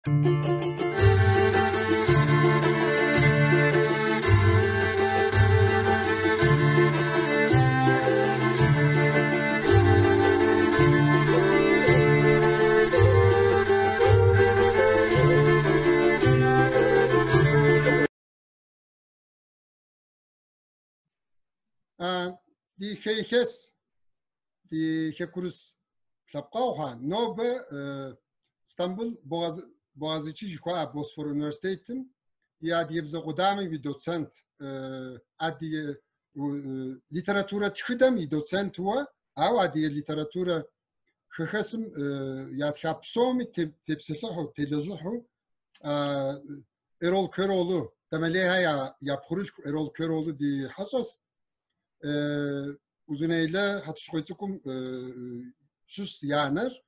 Die Keiches, die Kekurus Tlapkauha, Nobe, İstanbul Boğaziçi Jikwa Bosfor Üniversiteytim. Ya diye bize kodami bir docent, adi literatura çıkıdam bir docent var. Ava diye literatura şahsım ya txapsomi tepsilahu telejuhu Erol Köroğlu temeliha ya Purul Erol Köroğlu di hasas uzuneyle hatışkoytukum şus yaner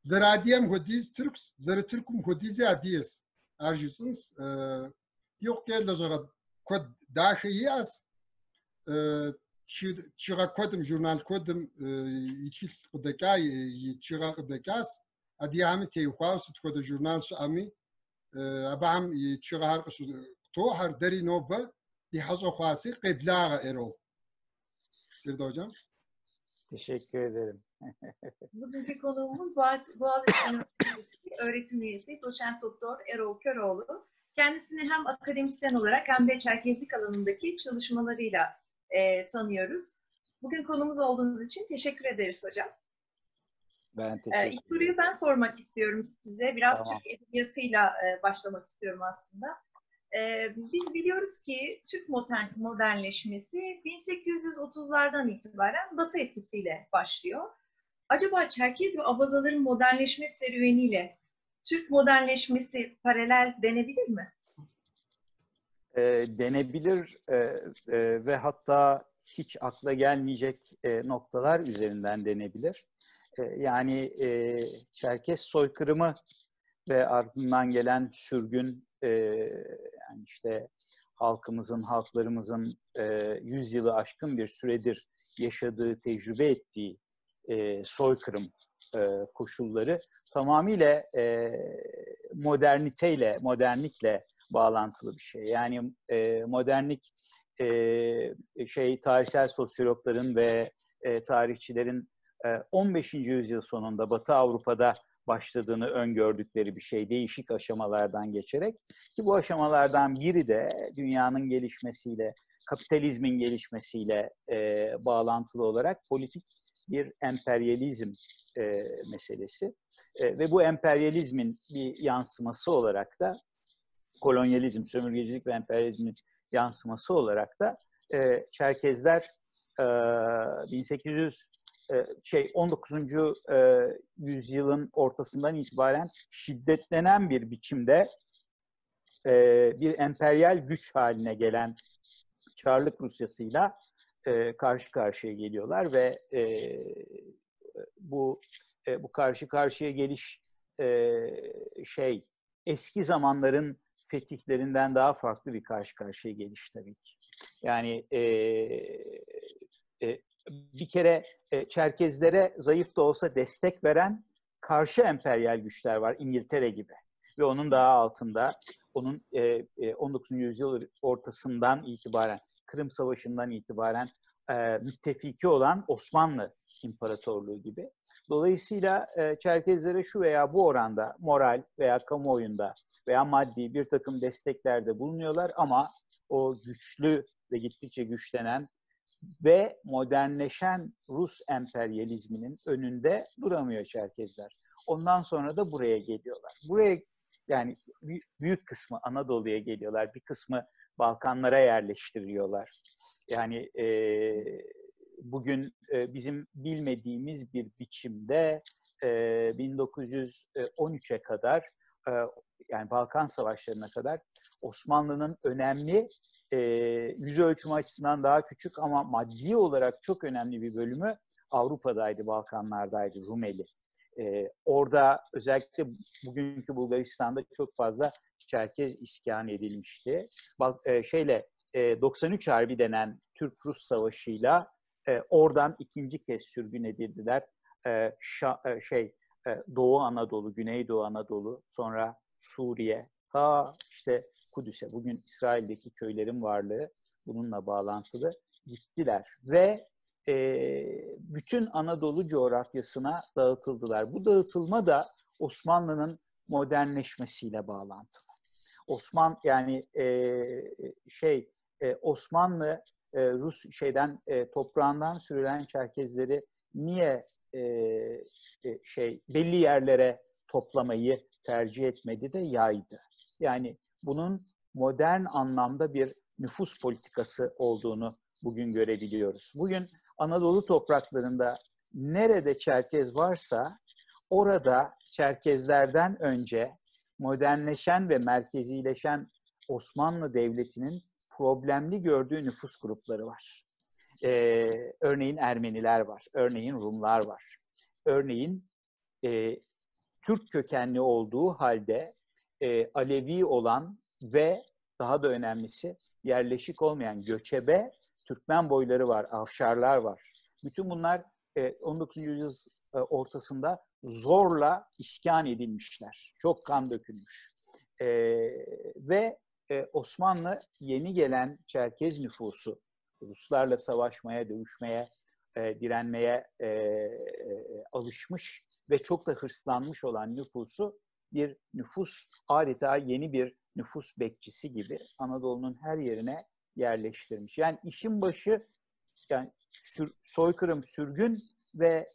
Zeradiyem hodiz Türks zerı Türkum hodizi adiyes arjisins yok geldi zaten kod dahi az çırak kodum jurnal kodum içil kodakay çırak kodakas adiyami teyukaus kodu jurnal şami abam çırak tohar deri noba di hazo khasi qibla erol Sevda hocam. Teşekkür ederim. Bugünkü konuğumuz Boğaziçi Üniversitesi öğretim üyesi Doçent Doktor Erol Köroğlu. Kendisini hem akademisyen olarak hem de Çerkezlik alanındaki çalışmalarıyla tanıyoruz. Bugün konumuz olduğunuz için teşekkür ederiz hocam. Ben teşekkür ederim. İlk soruyu ben sormak istiyorum size. Biraz Tamam. Türk edebiyatıyla başlamak istiyorum aslında. Biz biliyoruz ki Türk modernleşmesi 1830'lardan itibaren Batı etkisiyle başlıyor. Acaba Çerkez ve Abazaların modernleşme serüveniyle Türk modernleşmesi paralel denebilir mi? Denebilir ve hatta hiç akla gelmeyecek noktalar üzerinden denebilir. Yani Çerkez soykırımı ve ardından gelen sürgün, yani işte halklarımızın 100 yılı aşkın bir süredir yaşadığı, tecrübe ettiği soykırım koşulları tamamıyla modernlikle bağlantılı bir şey. Yani modernlik tarihsel sosyologların ve tarihçilerin 15. yüzyıl sonunda Batı Avrupa'da başladığını öngördükleri bir şey, değişik aşamalardan geçerek, ki bu aşamalardan biri de dünyanın gelişmesiyle, kapitalizmin gelişmesiyle bağlantılı olarak politik bir emperyalizm meselesi. Ve bu emperyalizmin bir yansıması olarak da kolonyalizm, sömürgecilik ve emperyalizmin yansıması olarak da Çerkezler 19. yüzyılın ortasından itibaren şiddetlenen bir biçimde bir emperyal güç haline gelen Çarlık Rusyası'yla karşı karşıya geliyorlar ve bu karşı karşıya geliş eski zamanların fetihlerinden daha farklı bir karşı karşıya geliş tabii ki. Yani bir kere Çerkezlere zayıf da olsa destek veren karşı emperyal güçler var, İngiltere gibi. Ve onun daha altında, onun 19. yüzyıl ortasından itibaren, Kırım Savaşı'ndan itibaren müttefiki olan Osmanlı İmparatorluğu gibi. Dolayısıyla Çerkezlere şu veya bu oranda moral veya kamuoyunda veya maddi bir takım desteklerde bulunuyorlar ama o güçlü ve gittikçe güçlenen ve modernleşen Rus emperyalizminin önünde duramıyor Çerkezler. Ondan sonra da buraya geliyorlar. Buraya, yani büyük kısmı Anadolu'ya geliyorlar. Bir kısmı Balkanlara yerleştiriliyorlar. Yani bugün bizim bilmediğimiz bir biçimde 1913'e kadar, yani Balkan Savaşları'na kadar Osmanlı'nın önemli, yüz ölçümü açısından daha küçük ama maddi olarak çok önemli bir bölümü Avrupa'daydı, Balkanlardaydı, Rumeli. Orada özellikle bugünkü Bulgaristan'da çok fazla Çerkez iskan edilmişti. 93 Harbi denen Türk-Rus Savaşı'yla oradan ikinci kez sürgün edildiler. Doğu Anadolu, Güneydoğu Anadolu, sonra Suriye, ta işte Kudüs'e, bugün İsrail'deki köylerin varlığı bununla bağlantılı, gittiler ve bütün Anadolu coğrafyasına dağıtıldılar. Bu dağıtılma da Osmanlı'nın modernleşmesiyle bağlantılı. Osmanlı Rus toprağından sürülen Çerkezleri niye belli yerlere toplamayı tercih etmedi de yaydı. Yani bunun modern anlamda bir nüfus politikası olduğunu bugün görebiliyoruz. Bugün Anadolu topraklarında nerede Çerkez varsa orada Çerkezlerden önce modernleşen ve merkezileşen Osmanlı Devleti'nin problemli gördüğü nüfus grupları var. Örneğin Ermeniler var, örneğin Rumlar var. Örneğin Türk kökenli olduğu halde Alevi olan ve daha da önemlisi yerleşik olmayan göçebe Türkmen boyları var, Afşarlar var. Bütün bunlar 19. yüzyıl ortasında zorla iskan edilmişler. Çok kan dökülmüş. Ve Osmanlı yeni gelen Çerkez nüfusu, Ruslarla savaşmaya, dövüşmeye, direnmeye alışmış ve çok da hırslanmış olan nüfusu bir nüfus, adeta yeni bir nüfus bekçisi gibi Anadolu'nun her yerine yerleştirmiş. Yani işin başı yani soykırım, sürgün ve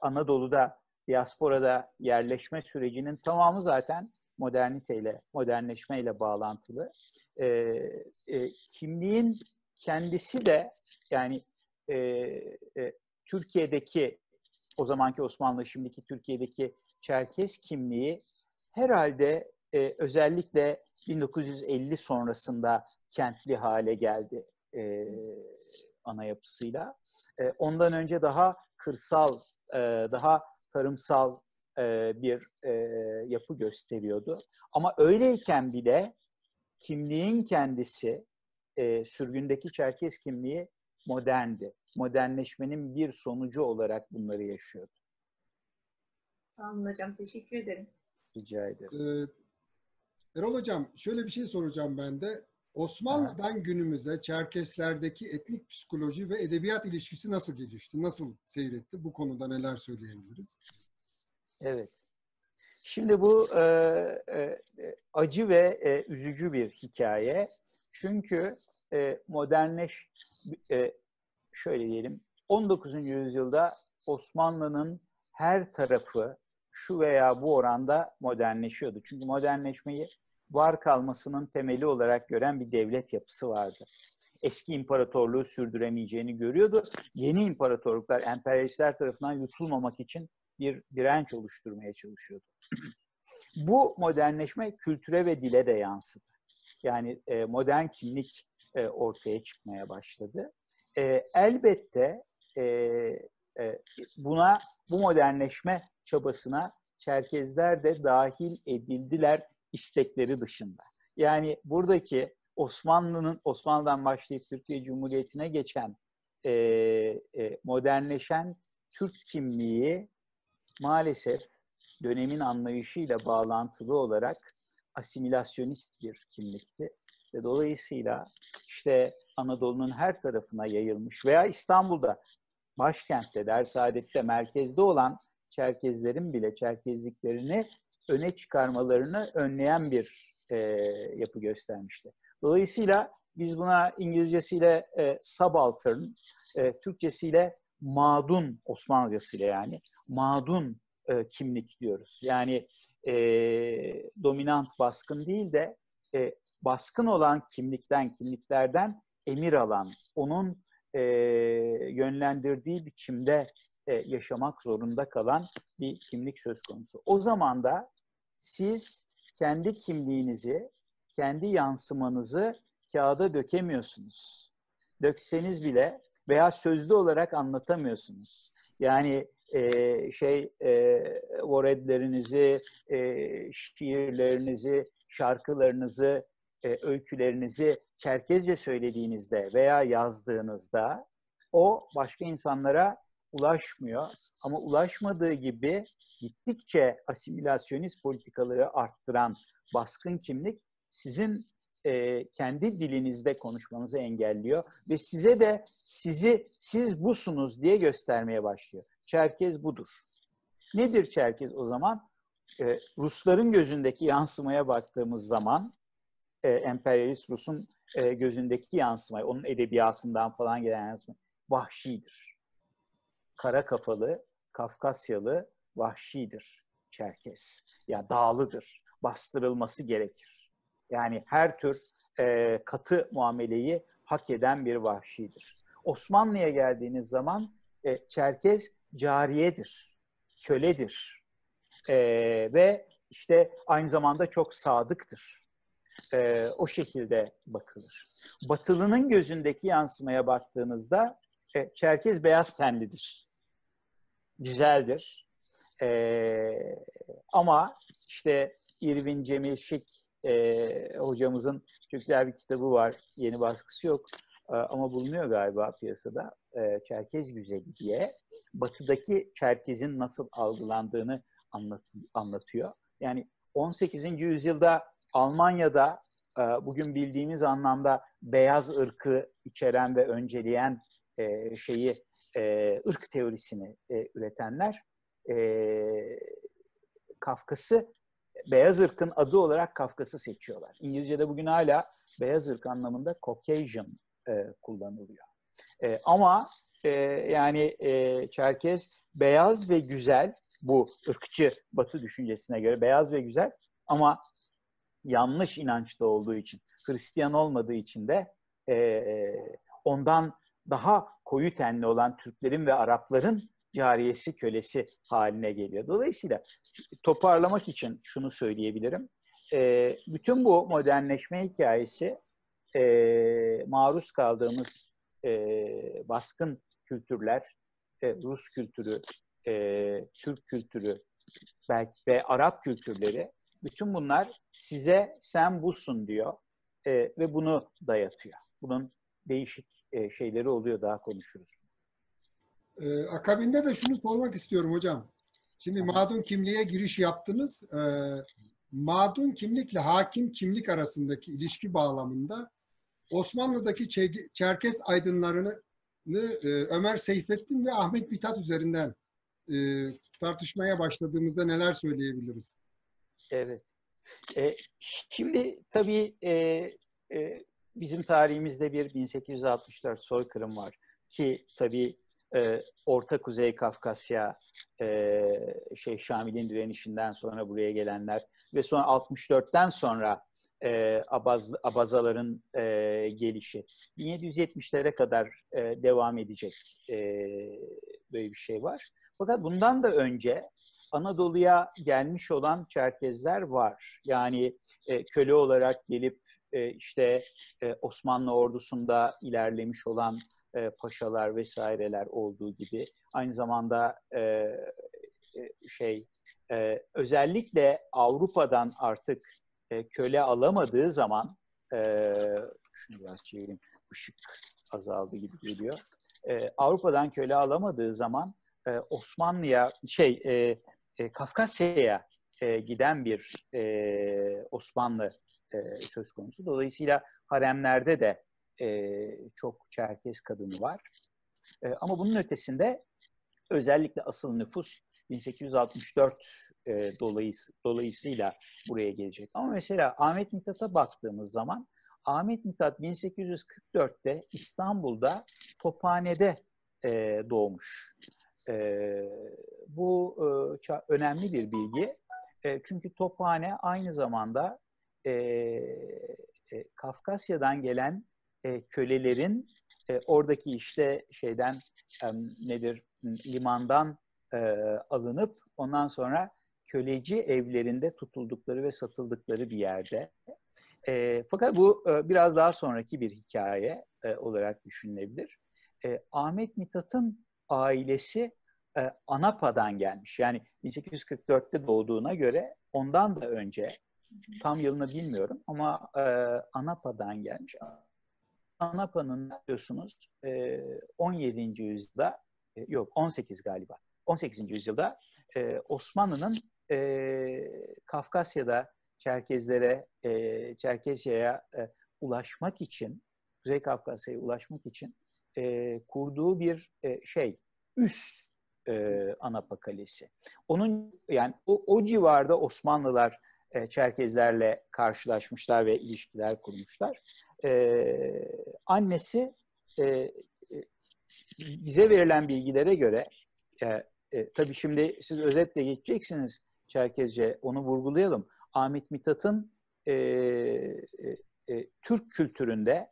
Anadolu'da, diasporada yerleşme sürecinin tamamı zaten moderniteyle, modernleşmeyle bağlantılı. Kimliğin kendisi de yani Türkiye'deki, o zamanki Osmanlı, şimdiki Türkiye'deki Çerkez kimliği herhalde özellikle 1950 sonrasında kentli hale geldi ana yapısıyla. Ondan önce daha kırsal, daha tarımsal bir yapı gösteriyordu. Ama öyleyken bile kimliğin kendisi, sürgündeki Çerkez kimliği moderndi. Modernleşmenin bir sonucu olarak bunları yaşıyordu. Tamam hocam, teşekkür ederim. Rica ederim. Erol Hocam, şöyle bir şey soracağım ben de. Osmanlı'dan günümüze Çerkeslerdeki etnik psikoloji ve edebiyat ilişkisi nasıl gelişti? Nasıl seyretti? Bu konuda neler söyleyebiliriz? Evet. Şimdi bu acı ve üzücü bir hikaye. Çünkü şöyle diyelim, 19. yüzyılda Osmanlı'nın her tarafı şu veya bu oranda modernleşiyordu. Çünkü modernleşmeyi var kalmasının temeli olarak gören bir devlet yapısı vardı. Eski imparatorluğu sürdüremeyeceğini görüyordu. Yeni imparatorluklar, emperyalistler tarafından yutulmamak için bir direnç oluşturmaya çalışıyordu. Bu modernleşme kültüre ve dile de yansıdı. Yani modern kimlik ortaya çıkmaya başladı. Elbette bu modernleşme çabasına Çerkezler de dahil edildiler istekleri dışında. Yani buradaki Osmanlı'dan başlayıp Türkiye Cumhuriyeti'ne geçen modernleşen Türk kimliği maalesef dönemin anlayışıyla bağlantılı olarak asimilasyonist bir kimlikti. Ve dolayısıyla işte Anadolu'nun her tarafına yayılmış veya İstanbul'da, başkentte, Dersaadet'te, merkezde olan Çerkezlerin bile Çerkezliklerini öne çıkarmalarını önleyen bir yapı göstermişti. Dolayısıyla biz buna İngilizcesiyle subaltern, Türkçesiyle madun, Osmanlıcasıyla yani madun kimlik diyoruz. Yani dominant, baskın değil de baskın olan kimliklerden emir alan, onun yönlendirdiği biçimde yaşamak zorunda kalan bir kimlik söz konusu. O zaman da siz kendi kimliğinizi, kendi yansımanızı kağıda dökemiyorsunuz. Dökseniz bile veya sözlü olarak anlatamıyorsunuz. Yani voredlerinizi, şiirlerinizi, şarkılarınızı, öykülerinizi Çerkezce söylediğinizde veya yazdığınızda o başka insanlara ulaşmıyor. Ama ulaşmadığı gibi gittikçe asimilasyonist politikaları arttıran baskın kimlik sizin kendi dilinizde konuşmanızı engelliyor ve size de siz busunuz diye göstermeye başlıyor. Çerkez budur. Nedir Çerkez o zaman? Rusların gözündeki yansımaya baktığımız zaman, emperyalist Rus'un gözündeki yansımayı, onun edebiyatından falan gelen yansımayı, vahşidir. Kara kafalı, Kafkasyalı, vahşidir Çerkez. Ya dağlıdır. Bastırılması gerekir. Yani her tür katı muameleyi hak eden bir vahşidir. Osmanlı'ya geldiğiniz zaman Çerkez cariyedir, köledir ve işte aynı zamanda çok sadıktır. O şekilde bakılır. Batılı'nın gözündeki yansımaya baktığınızda Çerkez beyaz tenlidir, güzeldir. Ama işte İrvin Cemil Şik hocamızın çok güzel bir kitabı var. Yeni baskısı yok. Ama bulunuyor galiba piyasada. Çerkez Güzeli diye. Batı'daki Çerkez'in nasıl algılandığını anlatıyor. Yani 18. yüzyılda Almanya'da bugün bildiğimiz anlamda beyaz ırkı içeren ve önceleyen ırk teorisini üretenler Kafkas'ı beyaz ırkın adı olarak Kafkas'ı seçiyorlar. İngilizce'de bugün hala beyaz ırk anlamında Caucasian kullanılıyor. Ama Çerkez beyaz ve güzel, bu ırkçı Batı düşüncesine göre beyaz ve güzel ama yanlış inançta olduğu için, Hristiyan olmadığı için de ondan daha koyu tenli olan Türklerin ve Arapların cariyesi, kölesi haline geliyor. Dolayısıyla toparlamak için şunu söyleyebilirim. Bütün bu modernleşme hikayesi maruz kaldığımız baskın kültürler, Rus kültürü, Türk kültürü belki ve Arap kültürleri, bütün bunlar size sen busun diyor ve bunu dayatıyor. Bunun değişik şeyleri oluyor, daha konuşuruz. Akabinde de şunu sormak istiyorum hocam. Şimdi madun kimliğe giriş yaptınız. Madun kimlikle hakim kimlik arasındaki ilişki bağlamında Osmanlı'daki Çerkes aydınlarını Ömer Seyfettin ve Ahmet Mithat üzerinden tartışmaya başladığımızda neler söyleyebiliriz? Evet. Şimdi tabii bizim tarihimizde bir 1864 soykırım var ki tabii Orta Kuzey Kafkasya, Şamil'in direnişinden sonra buraya gelenler ve sonra 64'ten sonra Abazaların gelişi 1770'lere kadar devam edecek böyle bir şey var. Fakat bundan da önce Anadolu'ya gelmiş olan Çerkezler var. Yani köle olarak gelip Osmanlı ordusunda ilerlemiş olan paşalar vesaireler olduğu gibi, aynı zamanda özellikle Avrupa'dan artık köle alamadığı zaman, şunu biraz çevireyim, ışık azaldı gibi geliyor. Avrupa'dan köle alamadığı zaman Osmanlı'ya Kafkasya'ya giden bir Osmanlı söz konusu. Dolayısıyla haremlerde de çok Çerkez kadını var. Ama bunun ötesinde özellikle asıl nüfus 1864 dolayısıyla buraya gelecek. Ama mesela Ahmet Mithat'a baktığımız zaman Ahmet Mithat 1844'te İstanbul'da Tophane'de doğmuş. Bu önemli bir bilgi. Çünkü Tophane aynı zamanda Kafkasya'dan gelen kölelerin oradaki limandan alınıp ondan sonra köleci evlerinde tutuldukları ve satıldıkları bir yerde. Fakat bu biraz daha sonraki bir hikaye olarak düşünülebilir. Ahmet Mithat'ın ailesi Anapa'dan gelmiş. Yani 1844'te doğduğuna göre ondan da önce, tam yılını bilmiyorum ama Anapa'dan gelmiş. Anapa'nın biliyorsunuz 17. yüzyılda, 18 galiba. 18. yüzyılda Osmanlı'nın Kafkasya'da Çerkezlere, Çerkezya'ya ulaşmak için, Kuzey Kafkasya'ya ulaşmak için kurduğu bir üs Anapa Kalesi. Onun yani o civarda Osmanlılar Çerkezlerle karşılaşmışlar ve ilişkiler kurmuşlar. Annesi bize verilen bilgilere göre tabii şimdi siz özetle geçeceksiniz Çerkezce, onu vurgulayalım. Ahmet Mithat'ın Türk kültüründe,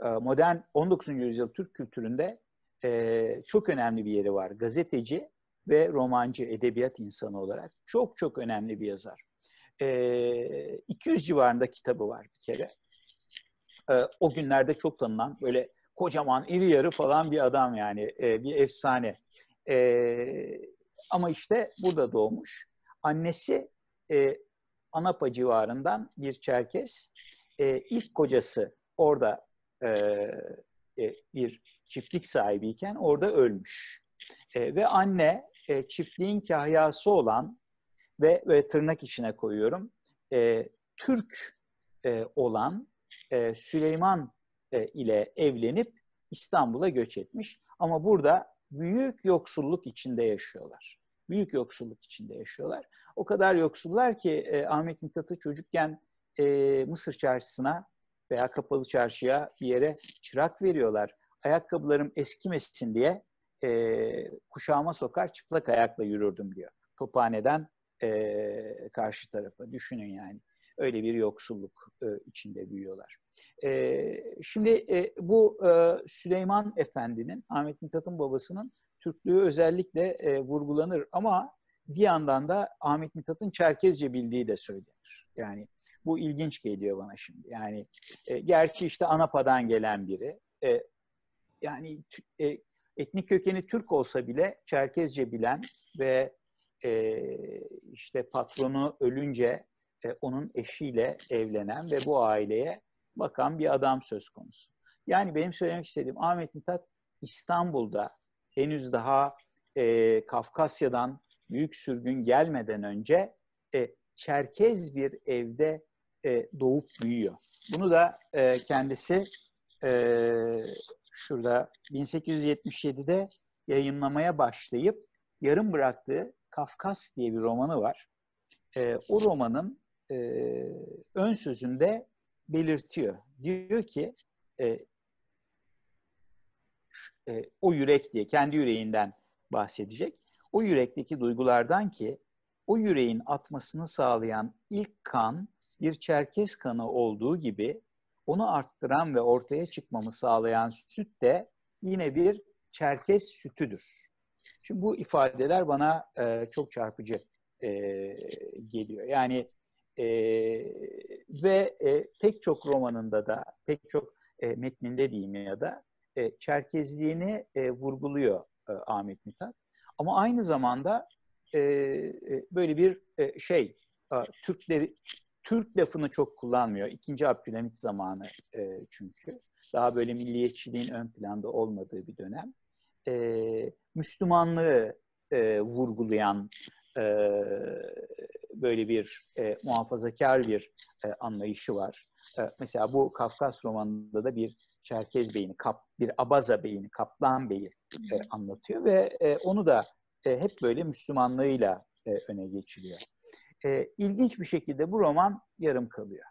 modern 19. yüzyıl Türk kültüründe çok önemli bir yeri var. Gazeteci ve romancı, edebiyat insanı olarak çok çok önemli bir yazar. 200 civarında kitabı var bir kere. O günlerde çok tanınan, böyle kocaman, iri yarı falan bir adam yani, bir efsane. Ama işte burada doğmuş. Annesi Anapa civarından bir Çerkez. İlk kocası orada bir çiftlik sahibiyken orada ölmüş. Ve anne çiftliğin kahyası olan ve tırnak içine koyuyorum, Türk olan Süleyman ile evlenip İstanbul'a göç etmiş. Ama burada büyük yoksulluk içinde yaşıyorlar. Büyük yoksulluk içinde yaşıyorlar. O kadar yoksullar ki Ahmet Mithat'ı çocukken Mısır Çarşısı'na veya Kapalı Çarşı'ya bir yere çırak veriyorlar. Ayakkabılarım eskimesin diye kuşağıma sokar, çıplak ayakla yürürdüm diyor. Tophane'den karşı tarafa. Düşünün yani. Öyle bir yoksulluk içinde büyüyorlar. Şimdi bu Süleyman Efendi'nin, Ahmet Mithat'ın babasının Türklüğü özellikle vurgulanır ama bir yandan da Ahmet Mithat'ın Çerkezce bildiği de söylenir. Yani bu ilginç geliyor bana şimdi. Yani gerçi işte Anapa'dan gelen biri. Yani etnik kökeni Türk olsa bile Çerkezce bilen ve işte patronu ölünce onun eşiyle evlenen ve bu aileye bakan bir adam söz konusu. Yani benim söylemek istediğim, Ahmet Mithat İstanbul'da henüz daha Kafkasya'dan büyük sürgün gelmeden önce Çerkez bir evde doğup büyüyor. Bunu da kendisi şurada 1877'de yayınlamaya başlayıp yarım bıraktığı Kafkas diye bir romanı var. O romanın ön sözünde belirtiyor. Diyor ki o yürek diye, kendi yüreğinden bahsedecek. O yürekteki duygulardan ki o yüreğin atmasını sağlayan ilk kan bir Çerkez kanı olduğu gibi onu arttıran ve ortaya çıkmamı sağlayan süt de yine bir Çerkez sütüdür. Şimdi bu ifadeler bana çok çarpıcı geliyor. Yani ve pek çok romanında da, pek çok metninde diyeyim ya da Çerkezliğini vurguluyor Ahmet Mithat. Ama aynı zamanda böyle bir Türk lafını çok kullanmıyor. İkinci Abdülhamit zamanı çünkü. Daha böyle milliyetçiliğin ön planda olmadığı bir dönem. Müslümanlığı vurgulayan böyle bir muhafazakar bir anlayışı var. Mesela bu Kafkas romanında da bir Çerkez beyini, bir Abaza beyini, Kaplan beyi anlatıyor ve onu da hep böyle Müslümanlığıyla öne geçiriyor. İlginç bir şekilde bu roman yarım kalıyor.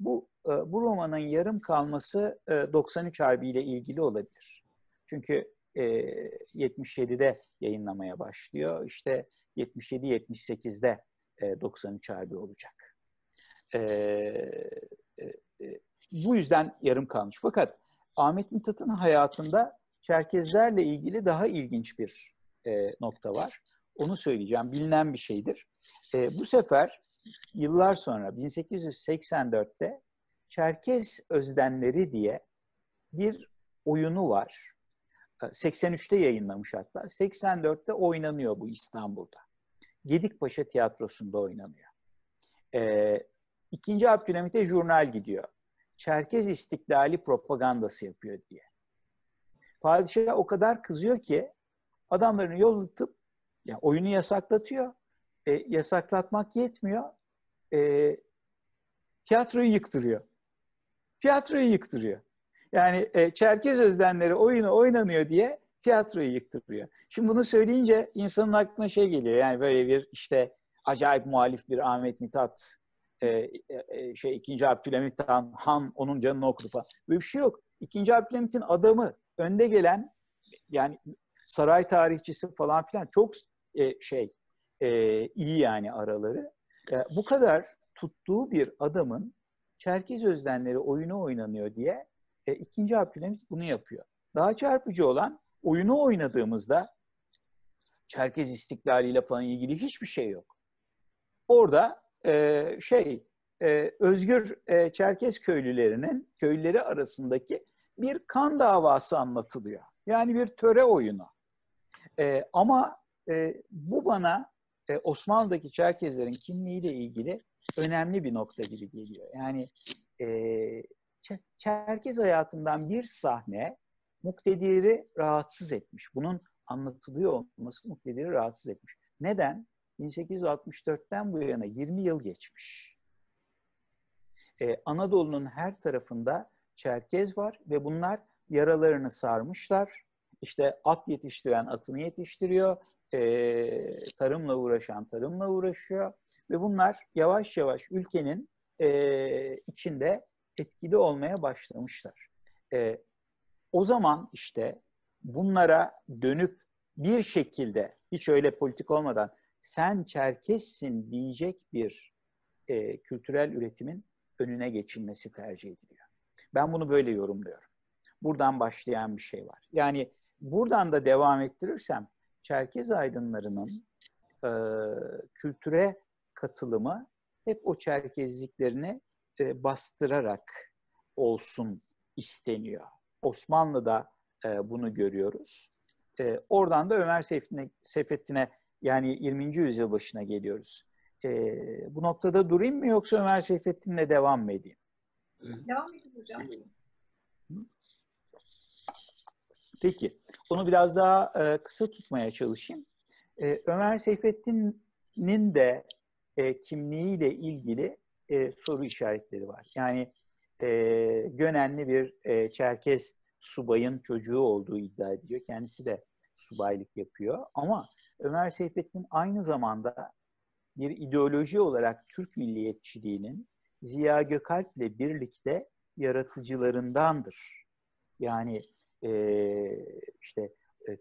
Bu romanın yarım kalması 93 Harbi ile ilgili olabilir. Çünkü 77'de yayınlamaya başlıyor. İşte 77-78'de 93 Harbi olacak. Bu yüzden yarım kalmış. Fakat Ahmet Mithat'ın hayatında Çerkezlerle ilgili daha ilginç bir nokta var. Onu söyleyeceğim. Bilinen bir şeydir. Bu sefer yıllar sonra 1884'te Çerkez Özdenleri diye bir oyunu var. 83'te yayınlamış hatta. 84'te oynanıyor bu İstanbul'da. Gedikpaşa Tiyatrosu'nda oynanıyor. İkinci Abdülhamit'e jurnal gidiyor. Çerkez istiklali propagandası yapıyor diye. Padişah o kadar kızıyor ki adamlarını yollatıp Yani oyunu yasaklatıyor. Yasaklatmak yetmiyor. Tiyatroyu yıktırıyor. Tiyatroyu yıktırıyor. Yani Çerkez Özdenleri oyunu oynanıyor diye tiyatroyu yıktırıyor. Şimdi bunu söyleyince insanın aklına şey geliyor. Yani böyle bir işte acayip muhalif bir Ahmet Mithat, 2. Abdülhamit Han onun canını okudu falan. Böyle bir şey yok. 2. Abdülhamit'in adamı, önde gelen, yani saray tarihçisi falan filan, çok iyi yani araları. Bu kadar tuttuğu bir adamın Çerkez Özdenleri oyunu oynanıyor diye 2. Abdülhamit bunu yapıyor. Daha çarpıcı olan, oyunu oynadığımızda Çerkez istiklaliyle falan ilgili hiçbir şey yok. Orada özgür Çerkez köylüleri arasındaki bir kan davası anlatılıyor. Yani bir töre oyunu. Ama bu bana Osmanlı'daki Çerkezlerin kimliğiyle ilgili önemli bir nokta gibi geliyor. Yani Çerkez hayatından bir sahne muktediri rahatsız etmiş. Bunun anlatılıyor olması muktediri rahatsız etmiş. Neden? 1864'ten bu yana 20 yıl geçmiş. Anadolu'nun her tarafında Çerkez var ve bunlar yaralarını sarmışlar. İşte at yetiştiren atını yetiştiriyor, tarımla uğraşan tarımla uğraşıyor ve bunlar yavaş yavaş ülkenin içinde etkili olmaya başlamışlar. O zaman işte bunlara dönüp bir şekilde, hiç öyle politik olmadan, sen Çerkezsin diyecek bir kültürel üretimin önüne geçilmesi tercih ediliyor. Ben bunu böyle yorumluyorum. Buradan başlayan bir şey var. Yani buradan da devam ettirirsem, Çerkez aydınlarının kültüre katılımı hep o Çerkezliklerini bastırarak olsun isteniyor. Osmanlı'da bunu görüyoruz. Oradan da Ömer Seyfettin'e, yani 20. yüzyıl başına geliyoruz. Bu noktada durayım mı, yoksa Ömer Seyfettin'le devam mı edeyim? Devam edin hocam. Peki, onu biraz daha kısa tutmaya çalışayım. Ömer Seyfettin'in de kimliğiyle ilgili soru işaretleri var. Yani Gönenli bir Çerkez subayın çocuğu olduğu iddia ediliyor. Kendisi de subaylık yapıyor. Ama Ömer Seyfettin aynı zamanda bir ideoloji olarak Türk milliyetçiliğinin Ziya Gökalp'le birlikte yaratıcılarındandır. Yani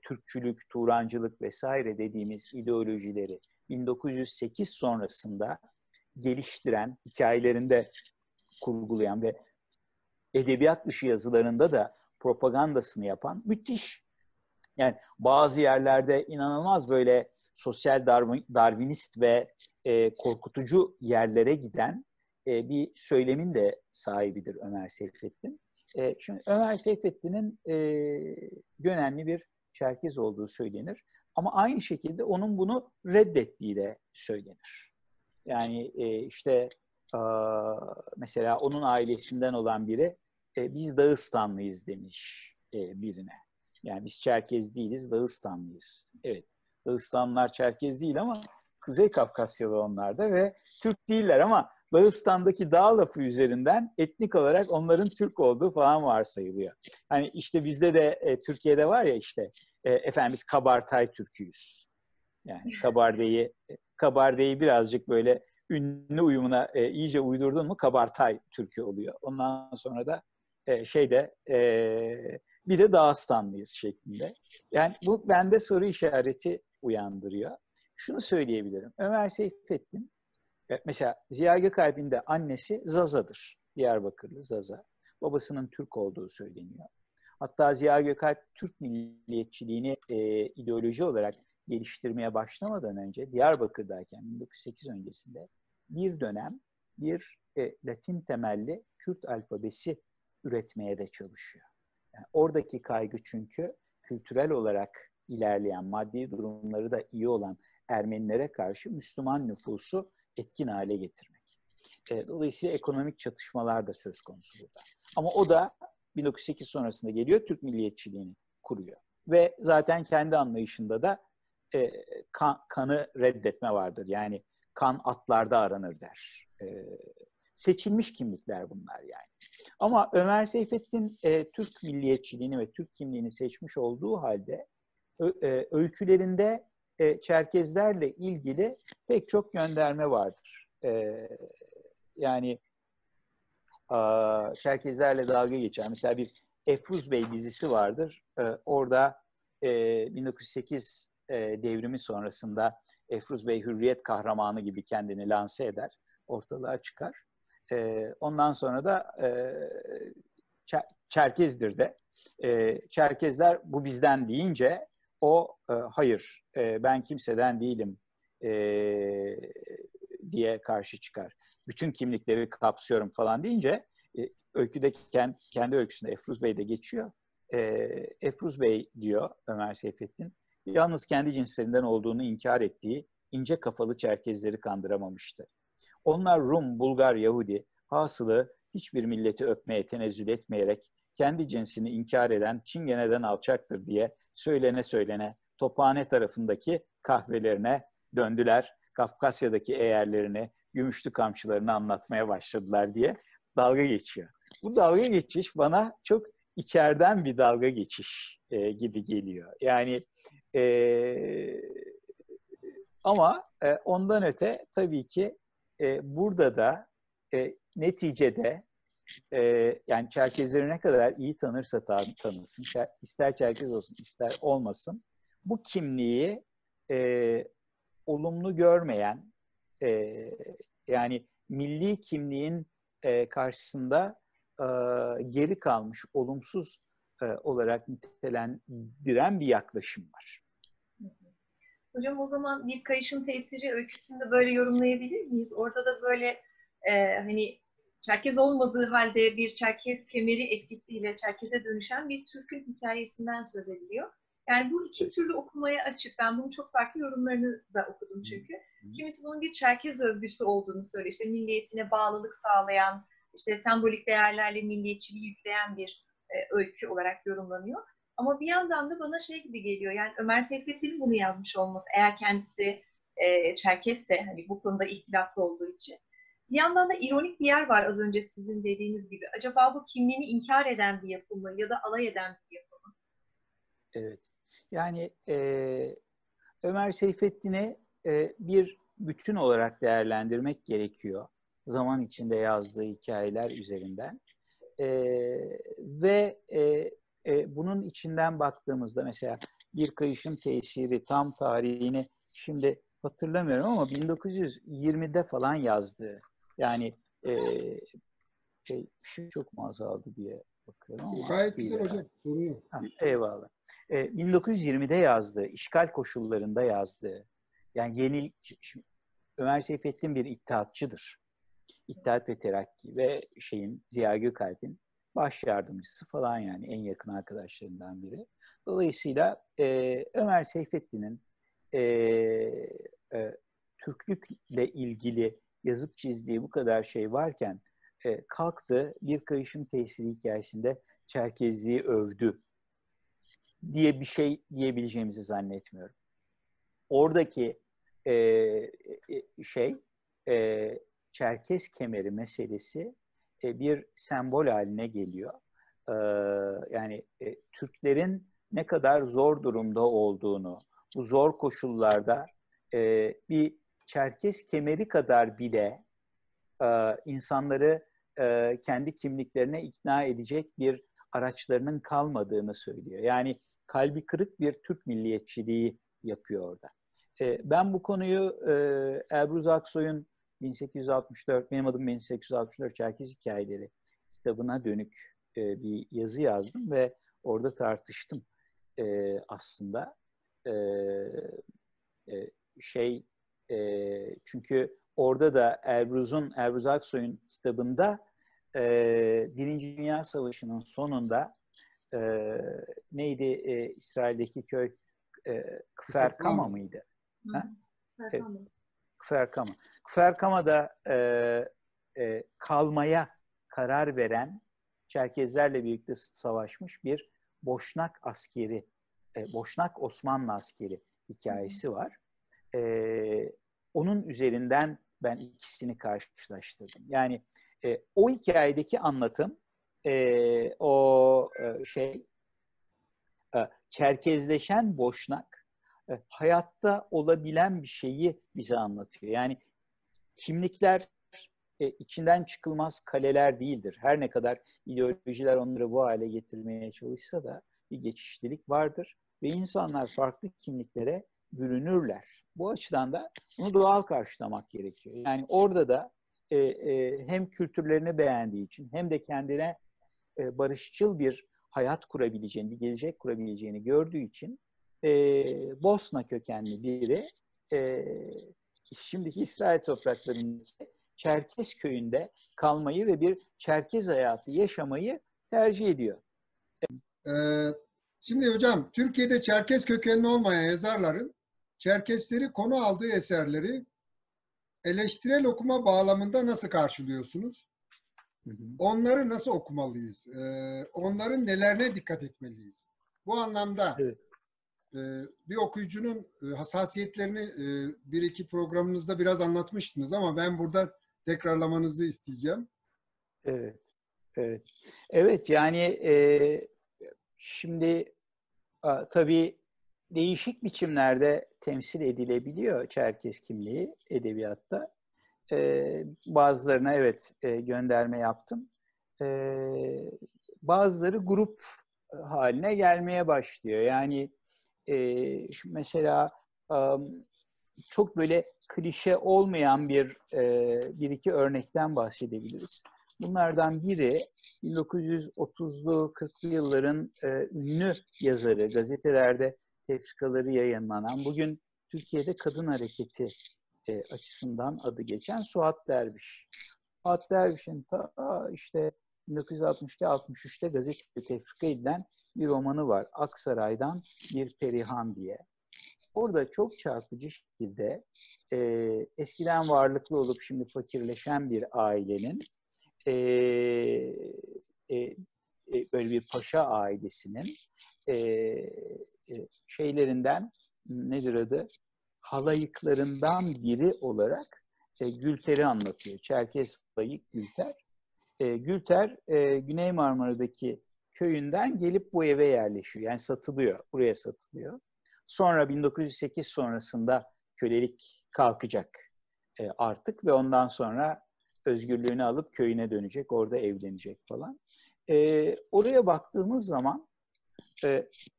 Türkçülük, Turancılık vesaire dediğimiz ideolojileri 1908 sonrasında geliştiren, hikayelerinde kurgulayan ve edebiyat dışı yazılarında da propagandasını yapan müthiş. Yani bazı yerlerde inanılmaz böyle sosyal darwinist ve korkutucu yerlere giden bir söylemin de sahibidir Ömer Seyfettin. Şimdi Ömer Seyfettin'in Gönenli bir Çerkez olduğu söylenir. Ama aynı şekilde onun bunu reddettiği de söylenir. Yani mesela onun ailesinden olan biri biz Dağıstanlıyız demiş birine. Yani biz Çerkez değiliz, Dağıstanlıyız. Evet, Dağıstanlılar Çerkez değil ama Kuzey Kafkasyalı onlar da ve Türk değiller, ama Dağıstan'daki dağ lafı üzerinden etnik olarak onların Türk olduğu falan varsayılıyor. Hani işte bizde de Türkiye'de var ya efendim biz Kabartay Türküyüz. Yani Kabarde'yi birazcık böyle ünlü uyumuna iyice uydurdun mu Kabartay Türkü oluyor. Ondan sonra da bir de Dağıstanlıyız şeklinde. Yani bu bende soru işareti uyandırıyor. Şunu söyleyebilirim. Ömer Seyfettin, mesela Ziya Gökalp'in de annesi Zaza'dır. Diyarbakırlı Zaza. Babasının Türk olduğu söyleniyor. Hatta Ziya Gökalp Türk milliyetçiliğini ideoloji olarak geliştirmeye başlamadan önce Diyarbakır'dayken 1908 öncesinde bir dönem bir Latin temelli Kürt alfabesi üretmeye de çalışıyor. Yani oradaki kaygı çünkü kültürel olarak ilerleyen, maddi durumları da iyi olan Ermenilere karşı Müslüman nüfusu etkin hale getirmek. Dolayısıyla ekonomik çatışmalar da söz konusu burada. Ama o da 1908 sonrasında geliyor, Türk milliyetçiliğini kuruyor. Ve zaten kendi anlayışında da kanı reddetme vardır. Yani kan atlarda aranır der. Seçilmiş kimlikler bunlar yani. Ama Ömer Seyfettin Türk milliyetçiliğini ve Türk kimliğini seçmiş olduğu halde öykülerinde Çerkezlerle ilgili pek çok gönderme vardır. Yani Çerkezlerle dalga geçer. Mesela bir Efruz Bey dizisi vardır. Orada 1908 devrimi sonrasında Efruz Bey hürriyet kahramanı gibi kendini lanse eder. Ortalığa çıkar. Ondan sonra da Çerkezdir de. Çerkezler bu bizden deyince o hayır ben kimseden değilim diye karşı çıkar. Bütün kimlikleri kapsıyorum falan deyince öyküdeki kendi öyküsünde Efruz Bey de geçiyor. Efruz Bey diyor Ömer Seyfettin, yalnız kendi cinslerinden olduğunu inkar ettiği ince kafalı Çerkezleri kandıramamıştı. Onlar Rum, Bulgar, Yahudi, hasılı hiçbir milleti öpmeye tenezzül etmeyerek kendi cinsini inkar eden Çingene'den alçaktır diye söylene Tophane tarafındaki kahvelerine döndüler. Kafkasya'daki eğerlerini, gümüşlü kamçılarını anlatmaya başladılar diye dalga geçiyor. Bu dalga geçiş bana çok içeriden bir dalga geçiş gibi geliyor. Yani ama ondan öte tabii ki burada da neticede yani Çerkezleri ne kadar iyi tanırsa tanısın, ister Çerkez olsun ister olmasın, bu kimliği olumlu görmeyen, yani milli kimliğin karşısında geri kalmış, olumsuz olarak nitelendiren bir yaklaşım var. Hocam o zaman Bir Kayışın Tesiri öyküsünü de böyle yorumlayabilir miyiz? Orada da böyle hani Çerkez olmadığı halde bir Çerkez kemeri etkisiyle Çerkez'e dönüşen bir Türk'ün hikayesinden söz ediliyor. Yani bu iki türlü okumaya açık. Ben bunun çok farklı yorumlarını da okudum çünkü. Kimisi bunun bir Çerkez övgüsü olduğunu söylüyor. İşte milliyetine bağlılık sağlayan, işte sembolik değerlerle milliyetçiliği yükleyen bir öykü olarak yorumlanıyor. Ama bir yandan da bana şey gibi geliyor. Yani Ömer Seyfettin'in bunu yazmış olması, eğer kendisi Çerkezse, hani bu konuda ihtilaflı olduğu için. Bir yandan da ironik bir yer var az önce sizin dediğiniz gibi. Acaba bu kimliğini inkar eden bir yapı mı ya da alay eden bir yapı mı? Evet. Yani Ömer Seyfettin'i bir bütün olarak değerlendirmek gerekiyor. Zaman içinde yazdığı hikayeler üzerinden. Ve bunun içinden baktığımızda mesela Bir Kayışın Tesiri tam tarihini şimdi hatırlamıyorum ama 1920'de falan yazdığı. Yani şu çok mu azaldı diye bakıyorum ama gayet güzel hocam, sorun yok. Eyvallah. 1920'de yazdığı, işgal koşullarında yazdığı, yani Ömer Seyfettin bir İttihatçıdır. İttihat ve Terakki ve Ziya Gökalp'in baş yardımcısı falan, yani en yakın arkadaşlarından biri. Dolayısıyla Ömer Seyfettin'in Türklükle ilgili yazıp çizdiği bu kadar şey varken kalktı Bir Kayışın Tesiri hikayesinde Çerkezliği övdü diye bir şey diyebileceğimizi zannetmiyorum. Oradaki Çerkez kemeri meselesi bir sembol haline geliyor. Yani Türklerin ne kadar zor durumda olduğunu, bu zor koşullarda bir Çerkez kemeri kadar bile insanları kendi kimliklerine ikna edecek bir araçlarının kalmadığını söylüyor. Yani kalbi kırık bir Türk milliyetçiliği yapıyor orada. Ben bu konuyu Elbruz Aksoy'un 1864, benim adım 1864 Çerkez Hikayeleri kitabına dönük bir yazı yazdım ve orada tartıştım aslında. Çünkü orada da Elbruz Aksoy'un kitabında Birinci Dünya Savaşı'nın sonunda neydi İsrail'deki köy Kfar Kama mıydı? Kfar Kama. Kfar Kama'da kalmaya karar veren Çerkezlerle birlikte savaşmış bir Boşnak askeri, Boşnak Osmanlı askeri hikayesi var. Onun üzerinden ben ikisini karşılaştırdım. Yani o hikayedeki anlatım Çerkezleşen Boşnak hayatta olabilen bir şeyi bize anlatıyor. Yani kimlikler içinden çıkılmaz kaleler değildir. Her ne kadar ideolojiler onları bu hale getirmeye çalışsa da bir geçişlilik vardır ve insanlar farklı kimliklere bürünürler. Bu açıdan da bunu doğal karşılamak gerekiyor. Yani orada da hem kültürlerini beğendiği için hem de kendine barışçıl bir hayat kurabileceğini, bir gelecek kurabileceğini gördüğü için Bosna kökenli biri şimdiki İsrail topraklarındaki Çerkez köyünde kalmayı ve bir Çerkez hayatı yaşamayı tercih ediyor. Şimdi hocam, Türkiye'de Çerkez kökenli olmayan yazarların Çerkesleri konu aldığı eserleri eleştirel okuma bağlamında nasıl karşılıyorsunuz? Onları nasıl okumalıyız? Onların nelerine dikkat etmeliyiz? Bu anlamda evet, bir okuyucunun hassasiyetlerini bir iki programınızda biraz anlatmıştınız ama ben burada tekrarlamanızı isteyeceğim. evet, evet. Evet, yani şimdi tabii değişik biçimlerde temsil edilebiliyor Çerkez kimliği edebiyatta. Bazılarına evet gönderme yaptım. Bazıları grup haline gelmeye başlıyor. Yani mesela çok böyle klişe olmayan bir iki örnekten bahsedebiliriz. Bunlardan biri 1930'lu 40'lı yılların ünlü yazarı, gazetelerde tefrikaları yayınlanan, bugün Türkiye'de kadın hareketi açısından adı geçen Suat Derviş. Suat Derviş'in işte 1962-63'te gazetede tefrika edilen bir romanı var. Aksaray'dan Bir Perihan diye. Orada çok çarpıcı şekilde eskiden varlıklı olup şimdi fakirleşen bir ailenin böyle bir paşa ailesinin şeylerinden, nedir adı? Halayıklarından biri olarak Gülter'i anlatıyor. Çerkez halayık Gülter. Gülter Güney Marmara'daki köyünden gelip bu eve yerleşiyor. Yani satılıyor, buraya satılıyor. Sonra 1908 sonrasında kölelik kalkacak artık ve ondan sonra özgürlüğünü alıp köyüne dönecek, orada evlenecek falan. Oraya baktığımız zaman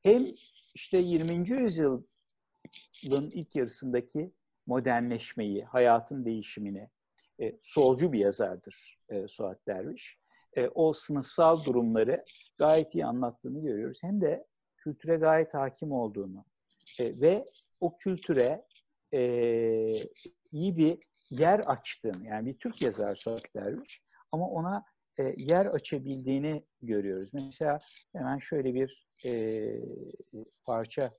hem işte 20. yüzyılın ilk yarısındaki modernleşmeyi, hayatın değişimini, solcu bir yazardır Suat Derviş. O sınıfsal durumları gayet iyi anlattığını görüyoruz. Hem de kültüre gayet hakim olduğunu ve o kültüre iyi bir yer açtığını, yani bir Türk yazar Suat Derviş ama ona yer açabildiğini görüyoruz. Mesela hemen şöyle bir parça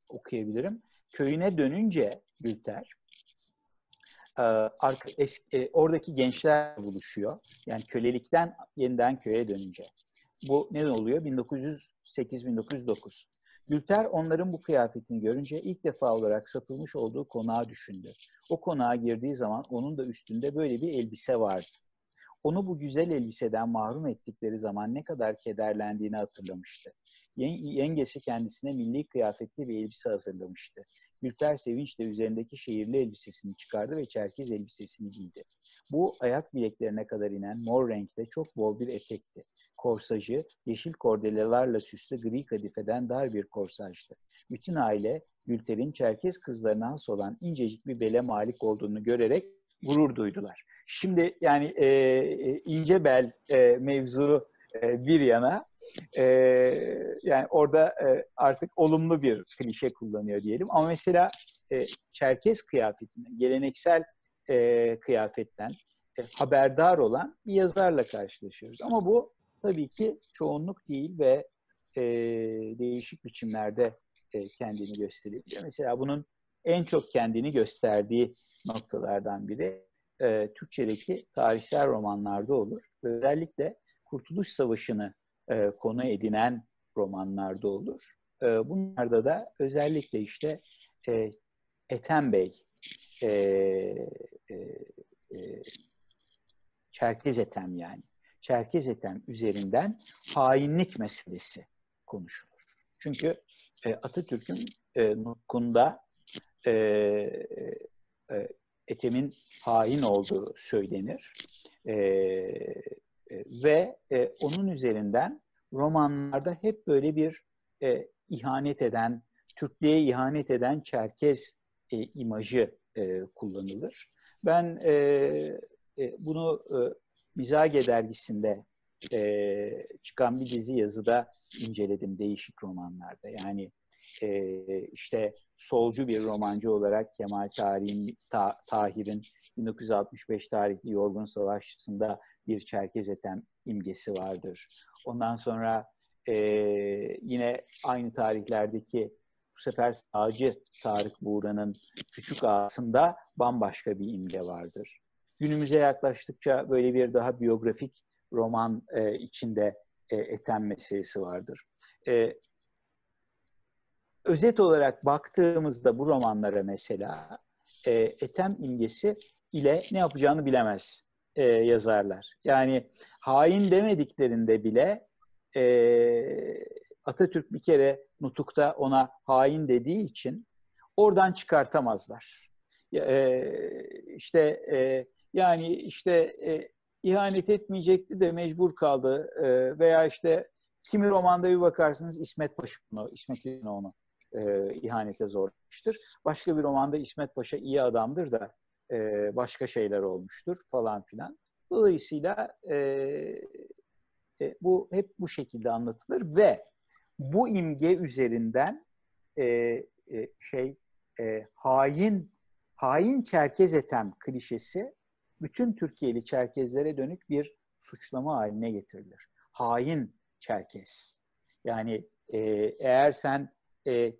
okuyabilirim. Köyüne dönünce Gülter, oradaki gençler buluşuyor. Yani kölelikten yeniden köye dönünce. Bu ne oluyor? 1908-1909. Gülter onların bu kıyafetini görünce ilk defa olarak satılmış olduğu konağı düşündü. O konağa girdiği zaman onun da üstünde böyle bir elbise vardı. Onu bu güzel elbiseden mahrum ettikleri zaman ne kadar kederlendiğini hatırlamıştı. Yengesi kendisine milli kıyafetli bir elbise hazırlamıştı. Gülter sevinçle üzerindeki şehirli elbisesini çıkardı ve Çerkez elbisesini giydi. Bu ayak bileklerine kadar inen mor renkte çok bol bir etekti. Korsajı yeşil kordelalarla süslü gri kadifeden dar bir korsajdı. Bütün aile Gülter'in Çerkez kızlarına has olan incecik bir bele malik olduğunu görerek gurur duydular. Şimdi yani ince bel mevzu bir yana, yani orada artık olumlu bir klişe kullanıyor diyelim. Ama mesela Çerkez kıyafetinden, geleneksel kıyafetten haberdar olan bir yazarla karşılaşıyoruz. Ama bu tabii ki çoğunluk değil ve değişik biçimlerde kendini gösterebiliyor. Mesela bunun en çok kendini gösterdiği noktalardan biri Türkçedeki tarihsel romanlarda olur. Özellikle Kurtuluş Savaşı'nı konu edinen romanlarda olur. bunlarda da özellikle işte Ethem Bey, Çerkez Ethem yani. Çerkez Ethem üzerinden hainlik meselesi konuşulur. Çünkü Atatürk'ün nutkunda Ethem'in hain olduğu söylenir. Ve onun üzerinden romanlarda hep böyle bir ihanet eden, Türklüğe ihanet eden Çerkez imajı kullanılır. Ben bunu Mizage dergisinde çıkan bir dizi yazıda inceledim değişik romanlarda. Yani işte solcu bir romancı olarak Kemal Tahir'in 1965 tarihli Yorgun Savaşçısı'nda bir Çerkez Ethem imgesi vardır. Ondan sonra yine aynı tarihlerdeki bu sefer sağcı Tarık Buğra'nın Küçük Ağası'nda bambaşka bir imge vardır. Günümüze yaklaştıkça böyle bir daha biyografik roman içinde Ethem meselesi vardır. Özet olarak baktığımızda bu romanlara mesela Ethem imgesi ile ne yapacağını bilemez yazarlar. Yani hain demediklerinde bile Atatürk bir kere nutukta ona hain dediği için oradan çıkartamazlar. Yani işte ihanet etmeyecekti de mecbur kaldı veya işte kimi romanda bir bakarsınız İsmet Paşa İsmet İnönü onu ihanete zorlamıştır. Başka bir romanda İsmet Paşa iyi adamdır da başka şeyler olmuştur falan filan. Dolayısıyla bu hep bu şekilde anlatılır ve bu imge üzerinden hain Çerkez Ethem klişesi bütün Türkiye'li Çerkezlere dönük bir suçlama haline getirilir. Hain Çerkez. Yani eğer sen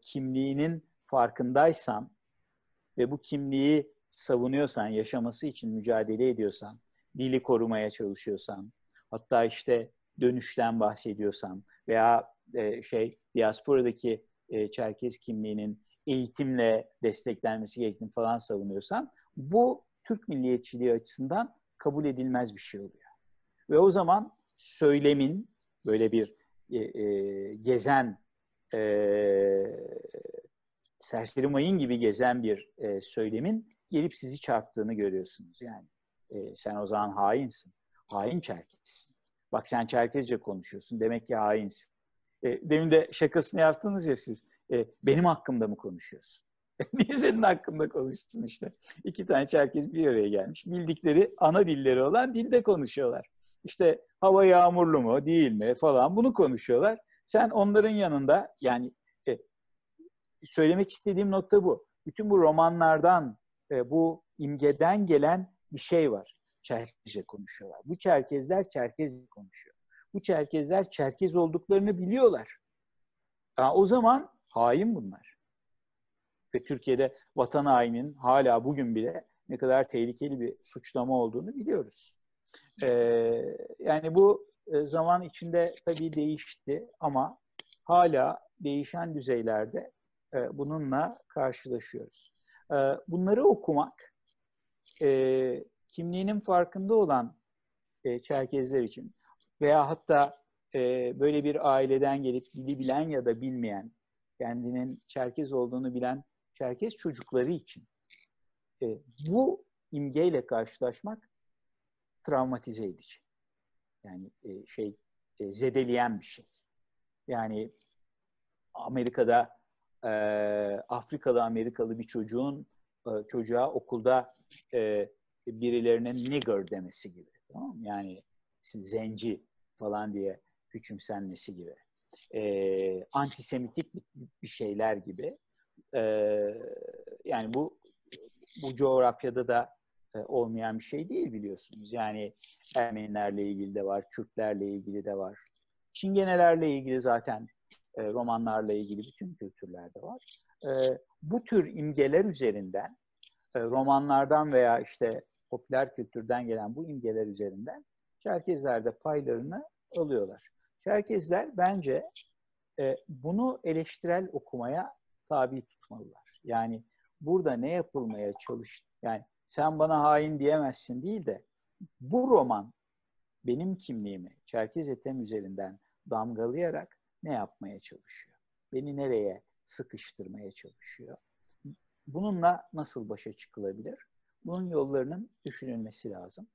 kimliğinin farkındaysan ve bu kimliği savunuyorsan, yaşaması için mücadele ediyorsan, dili korumaya çalışıyorsan, hatta işte dönüşten bahsediyorsan veya diasporadaki Çerkez kimliğinin eğitimle desteklenmesi gerektiğini falan savunuyorsan, bu Türk milliyetçiliği açısından kabul edilmez bir şey oluyor. Ve o zaman söylemin böyle bir gezen, serseri mayın gibi gezen bir söylemin gelip sizi çarptığını görüyorsunuz. Yani sen o zaman hainsin. Hain Çerkezsin. Bak sen Çerkezce konuşuyorsun. Demek ki hainsin. Demin de şakasını yaptınız ya siz. Benim hakkımda mı konuşuyorsun? Niye senin hakkında konuşsun işte? İki tane Çerkez bir araya gelmiş. Bildikleri ana dilleri olan dilde konuşuyorlar. İşte hava yağmurlu mu, değil mi falan bunu konuşuyorlar. Sen onların yanında yani söylemek istediğim nokta bu. Bütün bu romanlardan, bu imgeden gelen bir şey var. Çerkezce konuşuyorlar. Bu Çerkezler Çerkezce konuşuyor. Bu Çerkezler Çerkez olduklarını biliyorlar. O zaman hain bunlar. Ve Türkiye'de vatan haininin hala bugün bile ne kadar tehlikeli bir suçlama olduğunu biliyoruz. Yani bu zaman içinde tabii değişti ama hala değişen düzeylerde bununla karşılaşıyoruz. Bunları okumak kimliğinin farkında olan Çerkezler için veya hatta böyle bir aileden gelip dili bilen ya da bilmeyen, kendinin Çerkez olduğunu bilen Çerkez çocukları için bu imgeyle karşılaşmak travmatize edici. Yani zedeleyen bir şey. Yani Amerika'da Afrikalı Amerikalı bir çocuğa okulda birilerinin nigger demesi gibi. Tamam mı? Yani zenci falan diye küçümsenmesi gibi. Antisemitik bir şeyler gibi. Yani bu coğrafyada da olmayan bir şey değil biliyorsunuz. Yani Ermenilerle ilgili de var, Kürtlerle ilgili de var. Çingenelerle ilgili zaten romanlarla ilgili bütün kültürlerde var. Bu tür imgeler üzerinden romanlardan veya işte popüler kültürden gelen bu imgeler üzerinden Çerkezler de paylarını alıyorlar. Çerkezler bence bunu eleştirel okumaya tabi tutmalılar. Yani burada ne yapılmaya çalıştı? Yani sen bana hain diyemezsin değil de bu roman benim kimliğimi Çerkez Ethem üzerinden damgalayarak ne yapmaya çalışıyor? Beni nereye sıkıştırmaya çalışıyor? Bununla nasıl başa çıkılabilir? Bunun yollarının düşünülmesi lazım.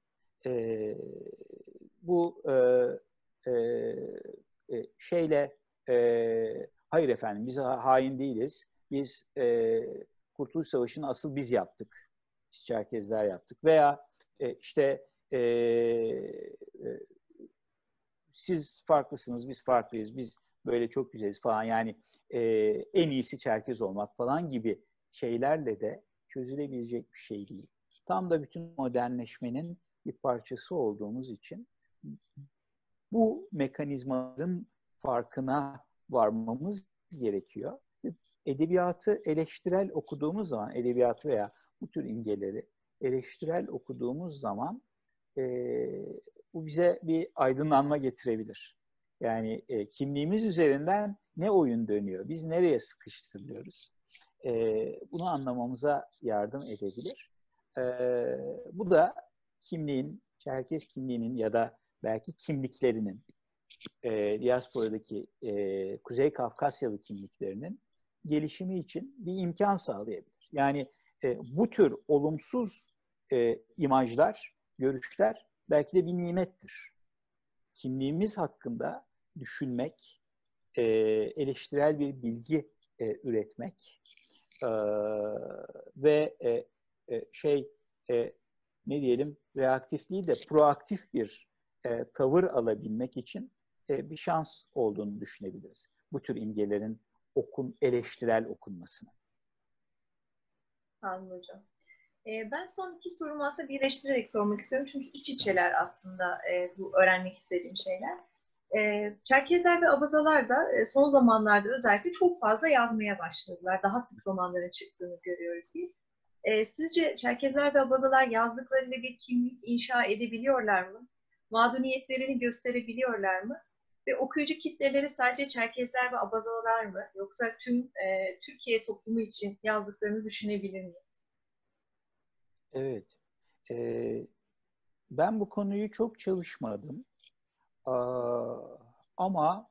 Bu şeyle hayır efendim biz hain değiliz. Biz Kurtuluş Savaşı'nı asıl biz yaptık. Biz Çerkezler yaptık. Veya işte siz farklısınız, biz farklıyız, biz böyle çok güzeliz falan. Yani en iyisi Çerkez olmak falan gibi şeylerle de çözülebilecek bir şey değil. Tam da bütün modernleşmenin bir parçası olduğumuz için bu mekanizmaların farkına varmamız gerekiyor. Edebiyatı eleştirel okuduğumuz zaman, edebiyatı veya bu tür imgeleri eleştirel okuduğumuz zaman bu bize bir aydınlanma getirebilir. Yani kimliğimiz üzerinden ne oyun dönüyor? Biz nereye sıkıştırılıyoruz? Bunu anlamamıza yardım edebilir. Bu da kimliğin, Çerkez kimliğinin ya da belki kimliklerinin, diasporadaki Kuzey Kafkasyalı kimliklerinin gelişimi için bir imkan sağlayabilir. Yani bu tür olumsuz imajlar, görüşler belki de bir nimettir. Kimliğimiz hakkında düşünmek, eleştirel bir bilgi üretmek ve ne diyelim reaktif değil de proaktif bir tavır alabilmek için bir şans olduğunu düşünebiliriz. Bu tür imgelerin eleştirel okunmasını. Anladım hocam. Ben son iki sorumu aslında birleştirerek sormak istiyorum. Çünkü iç içeler aslında bu öğrenmek istediğim şeyler. Çerkezler ve Abazalar da son zamanlarda özellikle çok fazla yazmaya başladılar. Daha sık romanların çıktığını görüyoruz biz. Sizce Çerkezler ve Abazalar yazdıklarıyla bir kimlik inşa edebiliyorlar mı? Mağduriyetlerini gösterebiliyorlar mı? Ve okuyucu kitleleri sadece Çerkezler ve Abazalar mı? Yoksa tüm Türkiye toplumu için yazdıklarını düşünebilir miyiz? Evet. Ben bu konuyu çok çalışmadım. Ama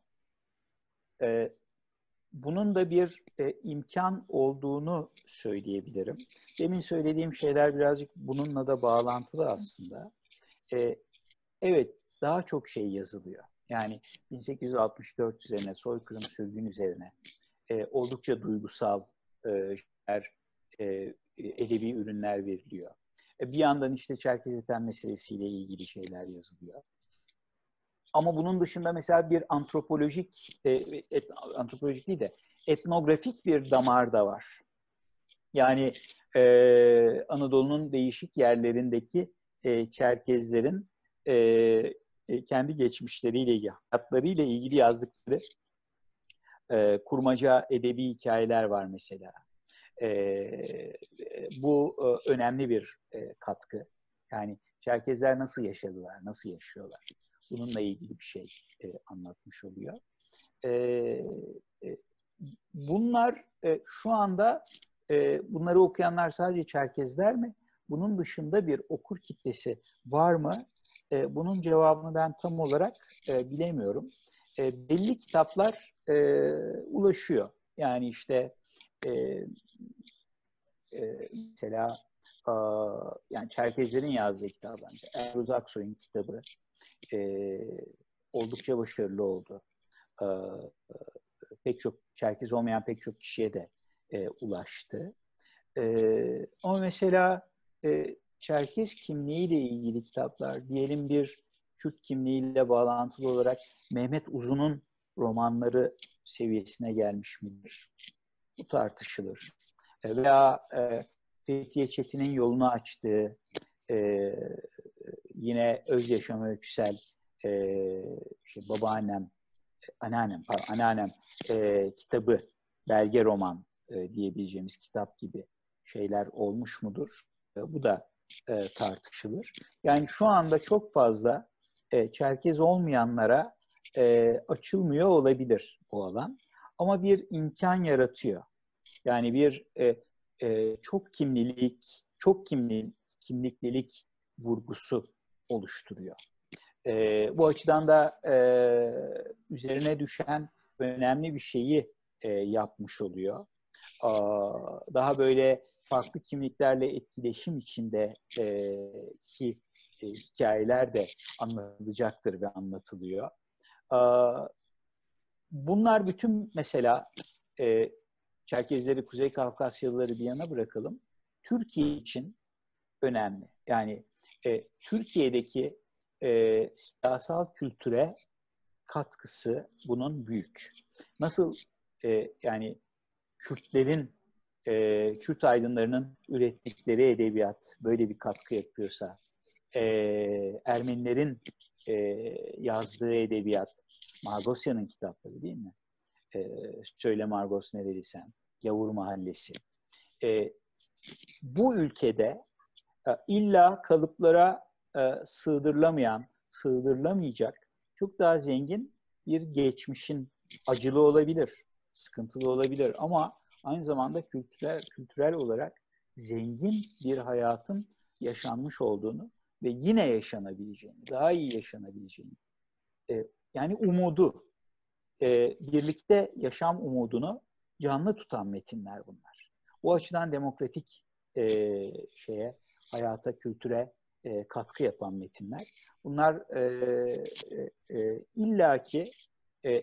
bunun da bir imkan olduğunu söyleyebilirim. Demin söylediğim şeyler birazcık bununla da bağlantılı aslında. Evet, daha çok şey yazılıyor. Yani 1864 üzerine, soykırım, sürgün üzerine oldukça duygusal edebi ürünler veriliyor. Bir yandan işte Çerkez Ethem meselesiyle ilgili şeyler yazılıyor. Ama bunun dışında mesela bir antropolojik değil de etnografik bir damar da var. Yani Anadolu'nun değişik yerlerindeki Çerkezlerin kendi geçmişleriyle ilgili, hayatlarıyla ilgili yazdıkları kurmaca edebi hikayeler var mesela. Bu önemli bir katkı. Yani Çerkezler nasıl yaşadılar, nasıl yaşıyorlar? Bununla ilgili bir şey anlatmış oluyor. Bunlar şu anda bunları okuyanlar sadece Çerkezler mi? Bunun dışında bir okur kitlesi var mı? Bunun cevabını ben tam olarak bilemiyorum. Belli kitaplar ulaşıyor. Yani işte mesela yani Çerkezlerin yazdığı kitaplar. Eruz Aksoy'un kitabı oldukça başarılı oldu. Pek çok Çerkez olmayan pek çok kişiye de ulaştı. Ama mesela Çerkez kimliğiyle ilgili kitaplar, diyelim bir Kürt kimliğiyle bağlantılı olarak Mehmet Uzun'un romanları seviyesine gelmiş midir? Bu tartışılır. Veya Fethiye Çetin'in yolunu açtığı yine öz yaşam öyküsel anneannem kitabı, belge roman diyebileceğimiz kitap gibi şeyler olmuş mudur? Bu da tartışılır. Yani şu anda çok fazla Çerkez olmayanlara açılmıyor olabilir bu alan. ama bir imkan yaratıyor. Yani bir çok kimliklilik vurgusu oluşturuyor. Bu açıdan da üzerine düşen önemli bir şeyi yapmış oluyor. Daha böyle farklı kimliklerle etkileşim içinde ki hikayeler de anlatılacaktır ve anlatılıyor. Bunlar bütün mesela Çerkezleri, Kuzey Kafkasyalıları bir yana bırakalım. Türkiye için önemli. Yani Türkiye'deki siyasal kültüre katkısı bunun büyük. Nasıl yani Kürtlerin, Kürt aydınlarının ürettikleri edebiyat böyle bir katkı yapıyorsa, Ermenilerin yazdığı edebiyat, Margosya'nın kitapları değil mi? Söyle Margos nerelisen, Gavur Mahallesi. Bu ülkede illa kalıplara sığdırılamayacak çok daha zengin bir geçmişin acılı olabilir, sıkıntılı olabilir ama aynı zamanda kültürel olarak zengin bir hayatın yaşanmış olduğunu ve yine yaşanabileceğini, daha iyi yaşanabileceğini, yani umudu, birlikte yaşam umudunu canlı tutan metinler bunlar. Bu açıdan demokratik hayata, kültüre katkı yapan metinler. Bunlar illaki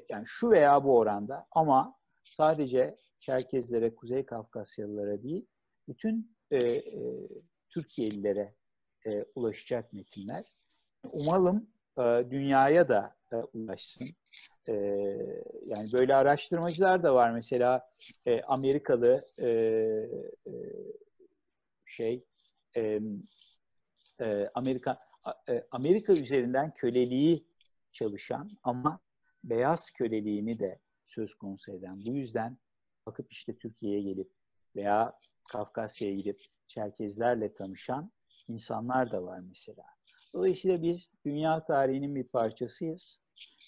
yani şu veya bu oranda ama sadece Çerkezlere, Kuzey Kafkasyalılara değil, bütün Türkiye'lilere ulaşacak metinler. Umalım dünyaya da ulaşsın. Yani böyle araştırmacılar da var. Mesela Amerikalı Amerika üzerinden köleliği çalışan ama beyaz köleliğini de söz konusu eden. Bu yüzden bakıp işte Türkiye'ye gelip veya Kafkasya'ya gidip Çerkezlerle tanışan insanlar da var mesela. Dolayısıyla biz dünya tarihinin bir parçasıyız.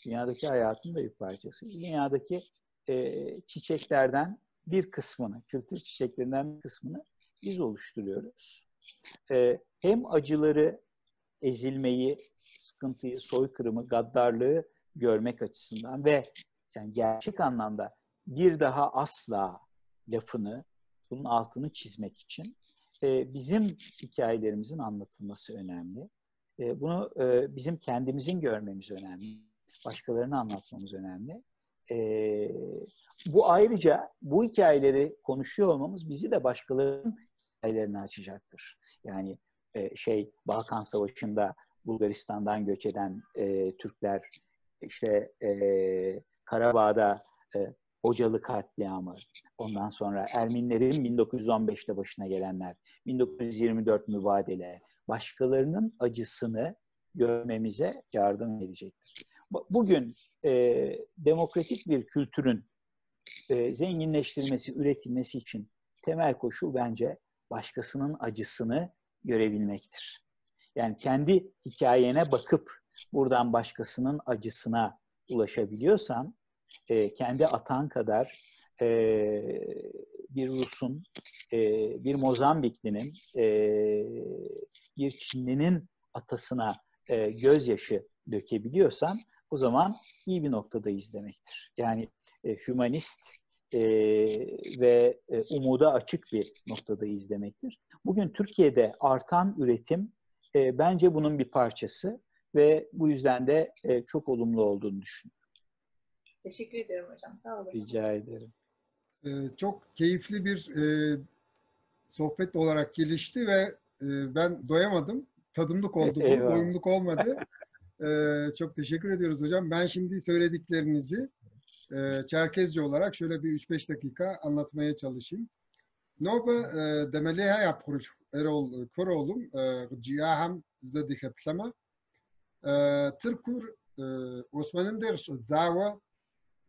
Dünyadaki hayatın da bir parçasıyız. Dünyadaki çiçeklerden bir kısmını, kültür çiçeklerinden bir kısmını biz oluşturuyoruz. Hem acıları, ezilmeyi, sıkıntıyı, soykırımı, gaddarlığı görmek açısından ve yani gerçek anlamda bir daha asla lafını, bunun altını çizmek için bizim hikayelerimizin anlatılması önemli. Bunu bizim kendimizin görmemiz önemli. Başkalarına anlatmamız önemli. Bu ayrıca bu hikayeleri konuşuyor olmamız bizi de başkalarının hikayelerini açacaktır. Yani Balkan Savaşı'nda Bulgaristan'dan göç eden Türkler, işte Karabağ'da Hocalı katliamı, ondan sonra Ermenilerin 1915'te başına gelenler, 1924 mübadele, başkalarının acısını görmemize yardım edecektir. Bugün demokratik bir kültürün zenginleştirilmesi, üretilmesi için temel koşul bence başkasının acısını görebilmektir. Yani kendi hikayene bakıp buradan başkasının acısına ulaşabiliyorsan, kendi atan kadar bir Rus'un, bir Mozambiklinin, bir Çinlinin atasına gözyaşı dökebiliyorsan o zaman iyi bir noktadayız demektir. Yani hümanist ve umuda açık bir noktadayız demektir. Bugün Türkiye'de artan üretim bence bunun bir parçası ve bu yüzden de çok olumlu olduğunu düşünüyorum. Teşekkür ederim hocam. Sağ olun. Rica ederim. Çok keyifli bir sohbet olarak gelişti ve ben doyamadım. Tadımlık oldu bu, doyumluk olmadı. Çok teşekkür ediyoruz hocam. Ben şimdi söylediklerinizi Çerkezce olarak şöyle bir 3-5 dakika anlatmaya çalışayım. Nova demeliha yapmış Erol Koroğlu'm ciyaham zediheplama Türkur Osman'ın ders zava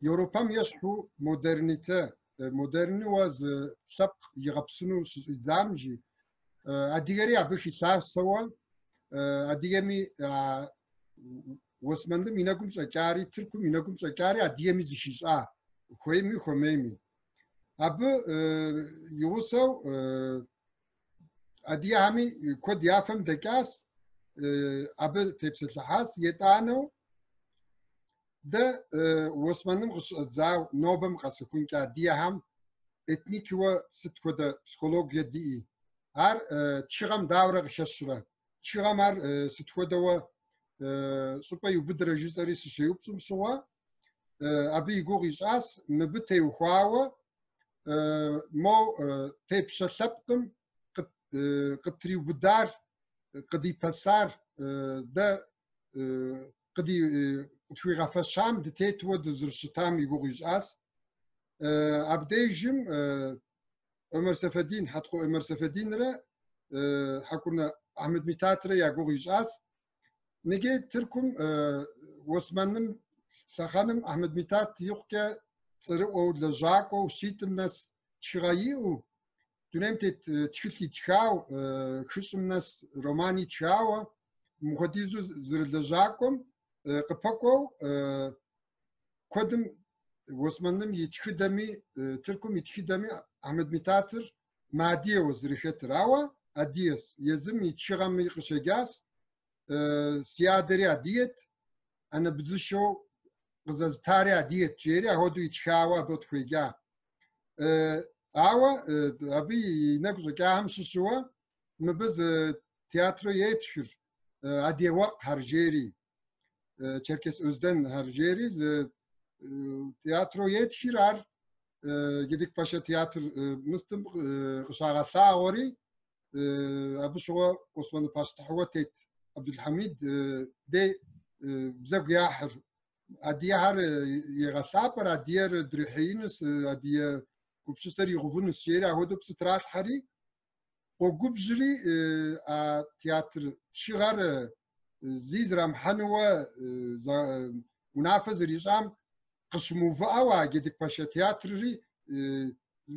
Avrupa'm yaşu modernite moderni vaz şap yğapsunu zamji adigeri abi hisaf sawa adigemi Osman'da minagum şakari Türk'ü minagum şakari adiyemiz işiz خويمي خميمي أبو يوسو أديامي كود يافهم دكاس أبو تبسط الحاس يتانو ده وسمنم زاو نوبم قصكون كأديهم etnik ve sıt koda psikologiya diye. Her çıkam davra şaşıra. Çıkam her sıt koda ve supa yubudra jizari şey yapsam sonra abi igor izas mebte yuhawa mo tepşatlaptım qatri budar qadi pasar da qadi twi gafasham de tetwa de zurshtam igor izas أبديجم عمر سفدين حتى عمر سفدين را حكونا أحمد ميتاترا يا جوجيش أس نجي تركم وسمنم سخانم أحمد ميتات يوكا صرو أو لجاكو شيتم ناس تشغايو دونم تشخلي تشاو خشم ناس روماني تشاو مخديزو زر لجاكم قبكو قدم Osmanlı'm yetişidemi, Türk'üm yetişidemi Ahmet Mithatır madiye vazirişettir ama adiyes. Yazım yetişiğami kışagaz, siyaderi adiyet, ana bizişo kızaztari adiyet ceri, ahodu yetişiğava botfuyga. Ama abi ne kuşaga hem şişuva, mı biz tiyatro yetişir, adiye vakt harceri, Çerkes Özden harceri, tiyatro yetişirar, gidik paşa tiyatr mıstım kışağatla ori, abi şoğa Osmanlı Paşa tet Abdülhamid de bize gıyahır. Adiyar yağatla adiyar drihiniz adiye kubşisar yğuvunuz şeri ahodu psitrat hari. O kubjri tiyatr şigar zizram hanwa munafaz rişam قسموفا جدك باشا تياتري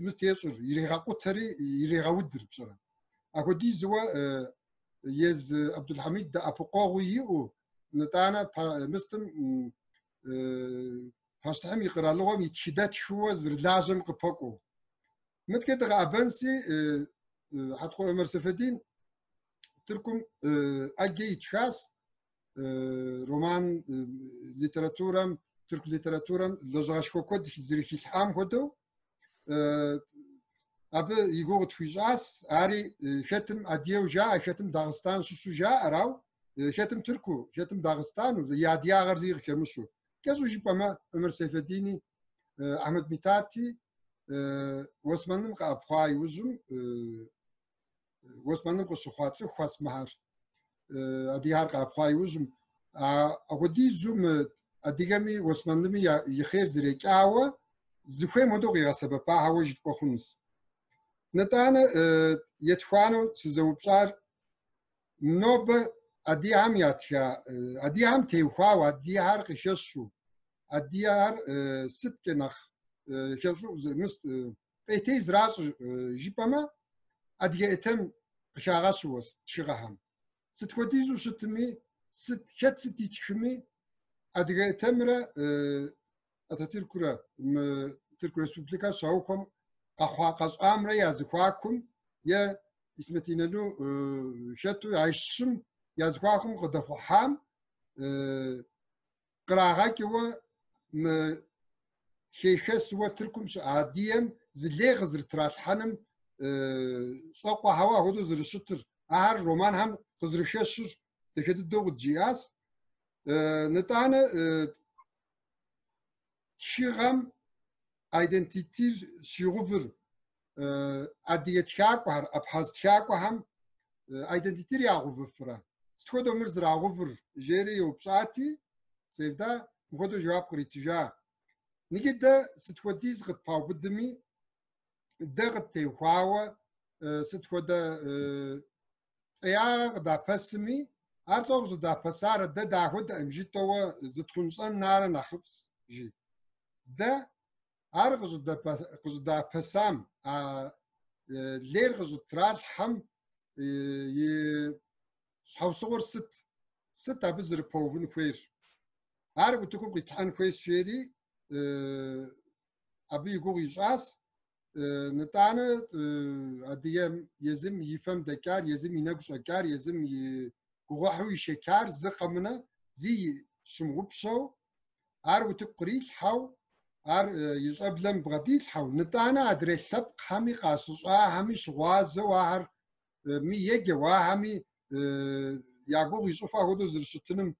مستيشر يريغا قطري يريغا ودر بصراحة أكو دي زوا يز عبد الحميد دا أبقاوي يو نتانا مستم فاشتهم يقرأ لهم يتشدات شو زر لازم قبقو متكتغ أبنسي حتى عمر سفدين تركم أجي تشاس رومان ليتراتورام Türk literatürüm lojashko kod zirikil ham kodu. Abi Igor Tfijas, Ari Hetim Adiyevja, Hetim Dağıstan Şuşuja arav, Hetim Türku, Hetim Dağıstan, Yadiya Garzir Kemushu. Kezu jipama Ömer Seyfeddini, Ahmet Mitati, Osman'ın kaphay uzun, Osman'ın koşuhatsı khas mahar. Adiyar kaphay uzun. Agodi zum أديجامي وسمندمي يخيز ريكاوة زخوي مدوغي غسبة باهوج بخونس نتانا يتفانو سزوبشار نوب أديهم ياتيا أديهم تيوخاو أديهار قششو أديهار ستكنخ خشو مست بيتيز راس جيبما أديهتم قشاغاسوس تشغهم ستخديزو شتمي ست خت ستي تشمي أديك تمرة أتاتيركورا ترك ريسبوبليكا شاوكم أخواقش أمر يا زخواكم يا اسمتينلو شتو عايشم يا زخواكم قد فحام قراغاك هو م شيخس هو تركم عاديم زلي غزر ترات حنم شاقوا هوا هدو زر شتر أهر رومان هم غزر ششر تكد دوغ جياس نتانا شيغام ايدنتيتي شيغوفر اديت شاك وهر ابحاث شاك وهم ايدنتيتي ياغوفر فرا ستخدو مرز راغوفر جيري وبشاتي سيفدا مخدو جواب قريتجا نيجي ستوديز غد باو بدمي دغت تيخواوا ستودا يا غدا بسمي أرتوغ زدا بسار ده داخود أمجيتوا زتخنصان نار نخبس جي ده أرغ زدا بسام لير زترال حم حوصور ست أبزر بوفن كويش أرغ تكون قيتحان كويس شيري abi yugo yişas nıtane adiyem yezim yifem dekar yezim inek şeker yezim guhahu şeker zıkamına zi şumgup şov ar butuk qril hav ar yişablem bgadil hav nıtane adresap hami qasuşa hami şwaze var mi yege wa hami yago yişufa hodo zırşıtınım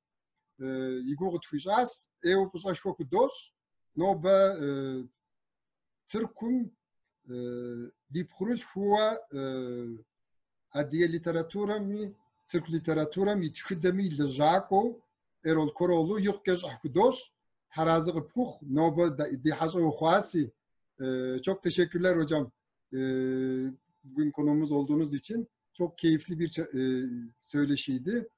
يقول تفيجاس ايو بصاش كوكو دوش نوبا تركم دي بخروج هو اديه ليتراتورا مي ترك ليتراتورا مي تخدمي لجاكو ايرول كورولو يوكاج احكو دوش ترازı بخوخ نوبا دي حاجه خاصي çok teşekkürler hocam bugün konuğumuz olduğunuz için çok keyifli bir söyleşiydi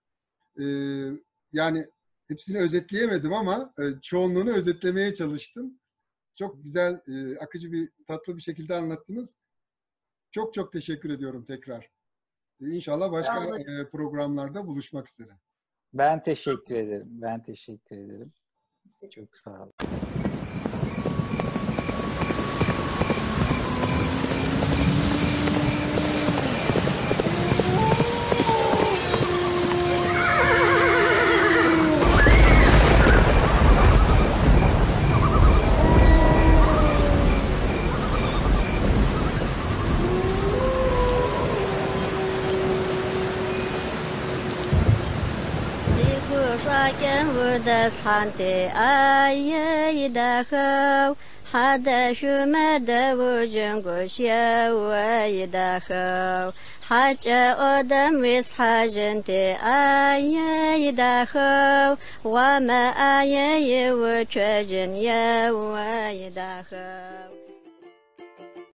yani hepsini özetleyemedim ama çoğunluğunu özetlemeye çalıştım. Çok güzel, akıcı bir, tatlı bir şekilde anlattınız. Çok çok teşekkür ediyorum tekrar. İnşallah başka programlarda buluşmak üzere. Ben teşekkür ederim. Ben teşekkür ederim. Çok sağ olun. das hante aye da khaw hada shume da wujun goshya wa da khaw haja odam wis hajente aye da khaw wa ma aye wu chajin ya wa da khaw